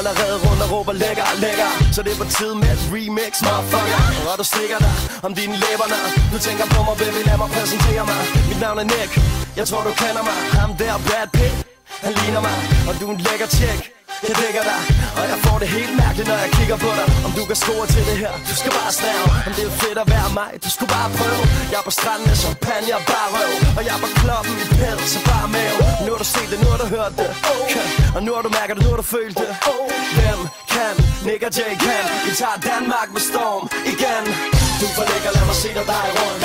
allerede rundt og råber lækker, lækker. Så det er på tide med et remix, motherfucker. Og du stikker dig om dine læberne. Du tænker på mig, baby, lad mig præsentere mig. Mit navn er Nick, jeg tror du kender mig. Ham der Brad Pitt, han ligner mig. Og du er en lækker chick, jeg dækker dig. Og jeg får det helt mærkeligt, når jeg kigger på dig. Om du kan score til det her, du skal bare snæve. Om det er fedt at være mig, du skulle bare prøve. Jeg er på stranden med champagne, jeg er bare røv. Og jeg er på kloppen i pels, så bare mave. Nu har du set det, nu har du hørt det. Og nu har du mærket det, nu har du følt det. Hvem kan? Nick og Jay kan. Vi tager Danmark med storm igen. Du forlægger, lad mig se dig rundt.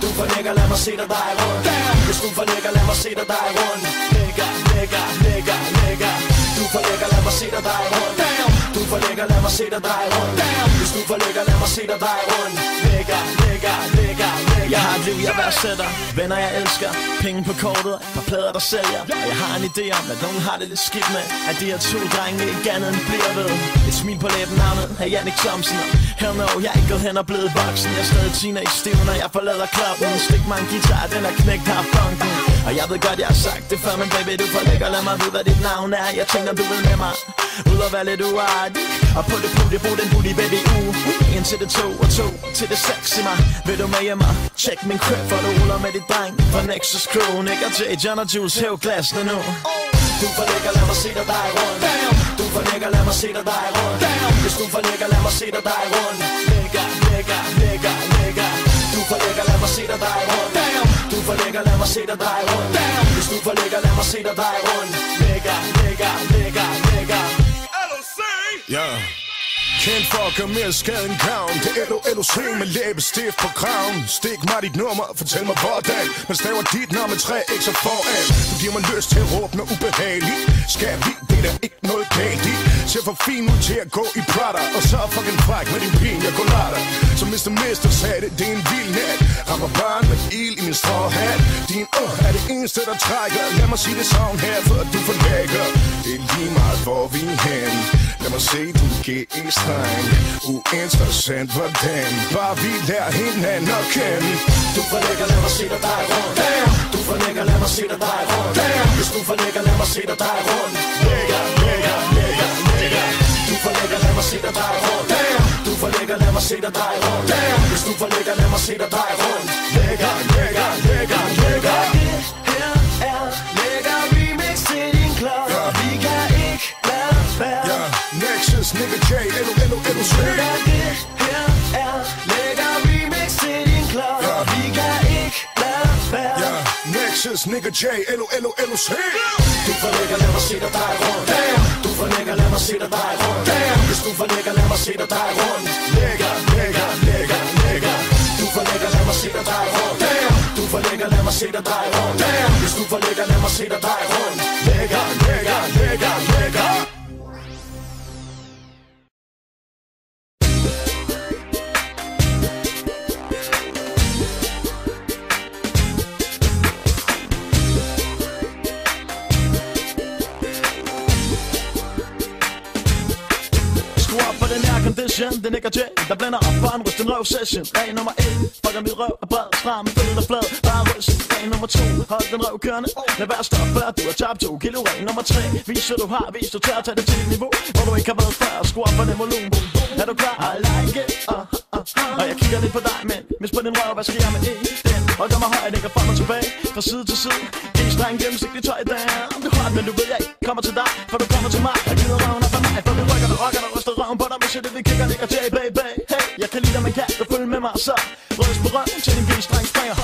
Du forlægger, lad mig se dig rundt. Hvis du forlægger, lad mig se dig rundt. Lægger, lægger, lægger, lægger. Du forlægger, lad mig se dig rundt. Du forlægger, lad mig se dig rundt. Hvis du forlægger, lad mig se dig rundt. Lægger, lægger, lægger, lægger. Jeg har et liv, jeg værdsætter. Venner, jeg elsker. Penge på kortet, et par plader, der sælger. Og jeg har en idé om, at nogen har det lidt skidt med, at de her to drenge ikke andet end bliver ved. Et smil på læben, navnet er Jannik Thomsen. Hell no, jeg er ikke gået hen og blevet voksen. Jeg er stadig teenage-stiv, når jeg forlader klubben. Stik mig en guitar, den er knægt her funken. Og jeg ved godt, jeg har sagt det før, men baby, du forlægger, lad mig vide, hvad dit navn er. Jeg tænker, du vil med mig ud og være lidt uartig. Og på det put, jeg bruger den booty, baby, en til det 2 og 2 til det 6 i mig. Vil du med hjemme? Check min crib, for du ruller med dit dreng fra Nexus Crew. Nick og Jay, John og Jules, hæv glasene nu. Du forlægger, lad mig se dig rundt. Du forlægger, lad mig se dig rundt. Hvis du forlægger, lad mig se dig rundt. Lægger, lægger, lægger, lægger. Du forlægger, lad mig se dig rundt. Du forlægger, lad mig se dig rundt. Hvis du forlægger, lad mig se dig rundt. Lægger, lægger, lægger, lægger. Ja. Kendt for at gøre mere skade end gavn. Det er LOC med læbestift på kraven. Stik mig dit nummer, fortæl mig hvordan. Man staver dit navn med 3 x'er foran. Du giver mig lyst til at råbe noget ubehageligt. Skal vi, det er der ikke noget galt i. Ser for fin ud til at gå i Prada. Og så fucking fræk med din pina colada. Som Mr. sagde det, det er en vild nat. Rammer barn med ild i min stråhat. Din er det eneste der trækker. Lad mig sige det sådan her, for at du forlægger. Det er lige meget hvor vi er hen. Lad mig se du G-streng. Uinteressant hvordan. Bare vi lærer hinanden at kende. Du forlægger, lad mig se dig rundt. Du forlægger, lad mig se dig rundt. Hvis du forlægger, lad mig se dig rundt. Lægger, lægger, lægger, lægger. Du forlægger, lad mig se dig rundt. Du forlægger, lad mig se dig rundt. Hvis du forlægger, lad mig se dig rundt. Lægger, lægger, lægger, lægger. Her er lægger remix til din klub. Vi kan ikke lade være. Nexus, Nick og Jay, LOC. Her er lægger remix til din klub. Vi kan ikke lade være. Nexus, Nick og Jay, LOC. Du forlægger, lad mig se dig rundt. Du forlægger, lad mig se dig rundt. Hvis du forlægger, lad mig se dig rundt. Lægger, lægger, lægger, lægger. Du forlægger, lad mig se dig rundt. Du forlægger, lad mig se dig rundt. Hvis du forlægger, lad mig se dig rundt. Lægger, lægger, lægger, lægger. Det Nick og Jay, der blænder op for en rysten røv session. Dag nummer 1, fucker mit røv er bred, stram, fed og flad, bare rysten. Dag nummer 2, hold den røv kørende. Lad være stoppe, før du har tabt 2 kilo. Dag nummer 3, vis hvad du har, vis du tør at tage det til et niveau, hvor du ikke har været før. Skru op for den volumen. Er du klar? I like it. Og jeg kigger lidt på dig, men mis på din røv, hvad skal jeg med den? Og gør mig høj, jeg frem og tilbage, fra side til side. G-streng gennemsigtigt tøj der. Det er hot, men du ved jeg ikke kommer til dig, for du kommer til mig. Jeg gider røven op for mig, for vi rykker der rocker, der ryster røven på dig. Hvis det vi kigger Nick og Jay, baby. Hey, jeg kan lide dig, man kan du følge med mig, så røst på røven til din G-streng springer.